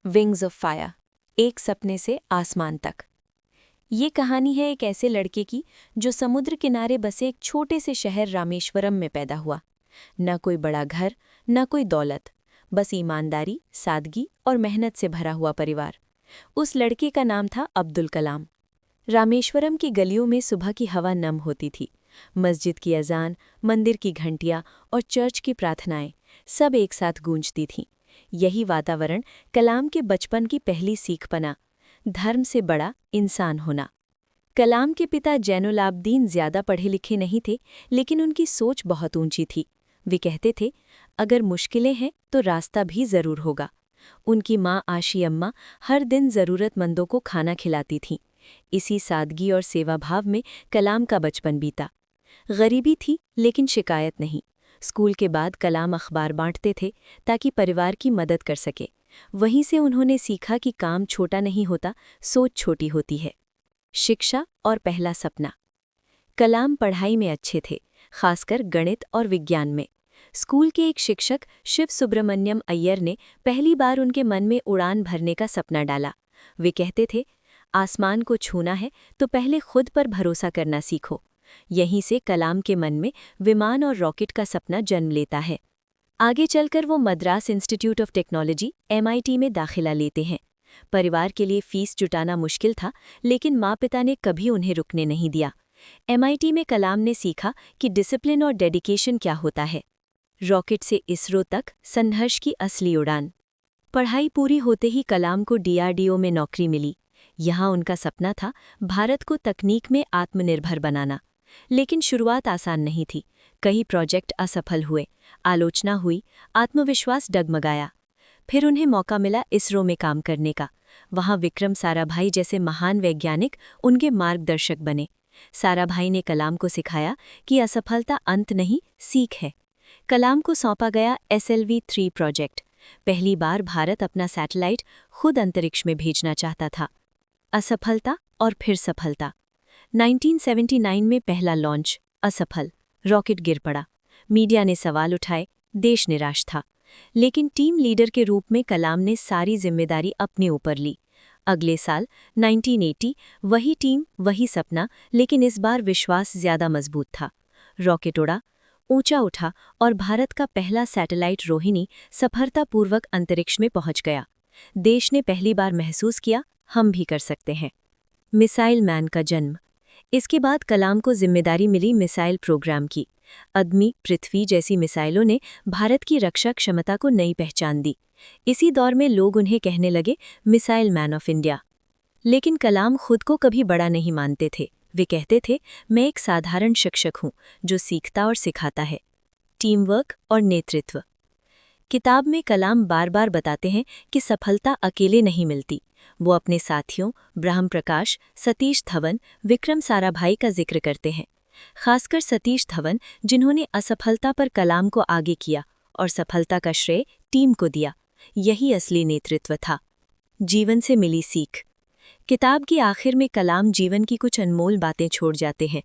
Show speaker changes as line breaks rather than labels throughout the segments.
Wings of fire, एक सपने से आसमान तक। ये कहानी है एक ऐसे लड़के की जो समुद्र किनारे बसे एक छोटे से शहर रामेश्वरम में पैदा हुआ। न कोई बड़ा घर, न कोई दौलत, बस ईमानदारी, सादगी और मेहनत से भरा हुआ परिवार। उस लड़के का नाम था अब्दुल कलाम। रामेश्वरम की गलियों में सुबह की हवा नम होती थी। मस्जिद की अजान, मंदिर की घंटियां और चर्च की प्रार्थनाएं सब एक साथ गूंजती थीं। यही वातावरण कलाम के बचपन की पहली सीख बना, धर्म से बड़ा इंसान होना। कलाम के पिता जैनुलाब्दीन ज्यादा पढ़े लिखे नहीं थे, लेकिन उनकी सोच बहुत ऊंची थी। वे कहते थे, अगर मुश्किलें हैं तो रास्ता भी जरूर होगा। उनकी माँ आशी अम्मा हर दिन ज़रूरतमंदों को खाना खिलाती थीं। इसी सादगी और सेवाभाव में कलाम का बचपन बीता। गरीबी थी, लेकिन शिकायत नहीं। स्कूल के बाद कलाम अखबार बांटते थे ताकि परिवार की मदद कर सके। वहीं से उन्होंने सीखा कि काम छोटा नहीं होता, सोच छोटी होती है। शिक्षा और पहला सपना। कलाम पढ़ाई में अच्छे थे, खासकर गणित और विज्ञान में। स्कूल के एक शिक्षक शिव सुब्रमण्यम अय्यर ने पहली बार उनके मन में उड़ान भरने का सपना डाला। वे कहते थे, आसमान को छूना है तो पहले खुद पर भरोसा करना सीखो। यहीं से कलाम के मन में विमान और रॉकेट का सपना जन्म लेता है। आगे चलकर वो Madras institute of technology MIT में दाखिला लेते हैं। परिवार के लिए फीस जुटाना मुश्किल था, लेकिन माँ पिता ने कभी उन्हें रुकने नहीं दिया। MIT में कलाम ने सीखा कि डिसिप्लिन और डेडिकेशन क्या होता है। रॉकेट से इसरो तक संघर्ष की असली उड़ान। पढ़ाई पूरी होते ही कलाम को DRDO में नौकरी मिली। यहाँ उनका सपना था भारत को तकनीक में आत्मनिर्भर बनाना। लेकिन शुरुआत आसान नहीं थी। कई प्रोजेक्ट असफल हुए, आलोचना हुई, आत्मविश्वास डगमगाया। फिर उन्हें मौका मिला इसरो में काम करने का। वहाँ विक्रम साराभाई जैसे महान वैज्ञानिक उनके मार्गदर्शक बने। साराभाई ने कलाम को सिखाया कि असफलता अंत नहीं, सीख है। कलाम को सौंपा गया SLV-3 प्रोजेक्ट। पहली बार भारत अपना सैटेलाइट खुद अंतरिक्ष में भेजना चाहता था। असफलता और फिर सफलता। 1979 में पहला लॉन्च असफल, रॉकेट गिर पड़ा। मीडिया ने सवाल उठाए, देश निराश था। लेकिन टीम लीडर के रूप में कलाम ने सारी जिम्मेदारी अपने ऊपर ली। अगले साल 1980 वही टीम, वही सपना, लेकिन इस बार विश्वास ज्यादा मजबूत था। रॉकेट उड़ा, ऊंचा उठा और भारत का पहला सैटेलाइट रोहिणी सफलतापूर्वक अंतरिक्ष में पहुंच गया। देश ने पहली बार महसूस किया, हम भी कर सकते हैं। मिसाइल मैन का जन्म। इसके बाद कलाम को जिम्मेदारी मिली मिसाइल प्रोग्राम की। अग्नि, पृथ्वी जैसी मिसाइलों ने भारत की रक्षा क्षमता को नई पहचान दी। इसी दौर में लोग उन्हें कहने लगे मिसाइल मैन ऑफ इंडिया। लेकिन कलाम खुद को कभी बड़ा नहीं मानते थे। वे कहते थे, मैं एक साधारण शिक्षक हूँ जो सीखता और सिखाता है। टीम वर्क और नेतृत्व। किताब में कलाम बार बार बताते हैं कि सफलता अकेले नहीं मिलती। वो अपने साथियों ब्रह्म प्रकाश, सतीश धवन, विक्रम साराभाई का जिक्र करते हैं। खासकर सतीश धवन, जिन्होंने असफलता पर कलाम को आगे किया और सफलता का श्रेय टीम को दिया। यही असली नेतृत्व था। जीवन से मिली सीख। किताब के आखिर में कलाम जीवन की कुछ अनमोल बातें छोड़ जाते हैं।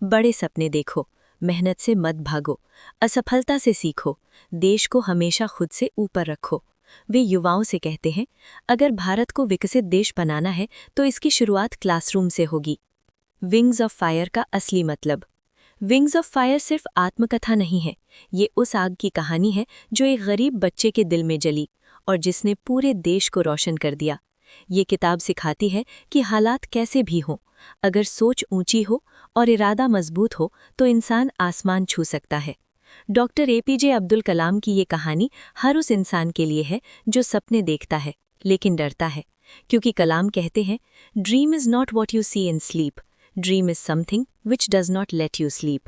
बड़े सपने देखो, मेहनत से मत भागो, असफलता से सीखो, देश को हमेशा खुद से ऊपर रखो। वे युवाओं से कहते हैं, अगर भारत को विकसित देश बनाना है तो इसकी शुरुआत क्लासरूम से होगी। विंग्स ऑफ फायर का असली मतलब। विंग्स ऑफ फायर सिर्फ आत्मकथा नहीं है, ये उस आग की कहानी है जो एक गरीब बच्चे के दिल में जली और जिसने पूरे देश को रोशन कर दिया। ये किताब सिखाती है कि हालात कैसे भी हों, अगर सोच ऊंची हो और इरादा मजबूत हो तो इंसान आसमान छू सकता है। डॉक्टर APJ अब्दुल कलाम की ये कहानी हर उस इंसान के लिए है जो सपने देखता है लेकिन डरता है। क्योंकि कलाम कहते हैं, dream is not what you see in sleep, dream is something which does not let you sleep.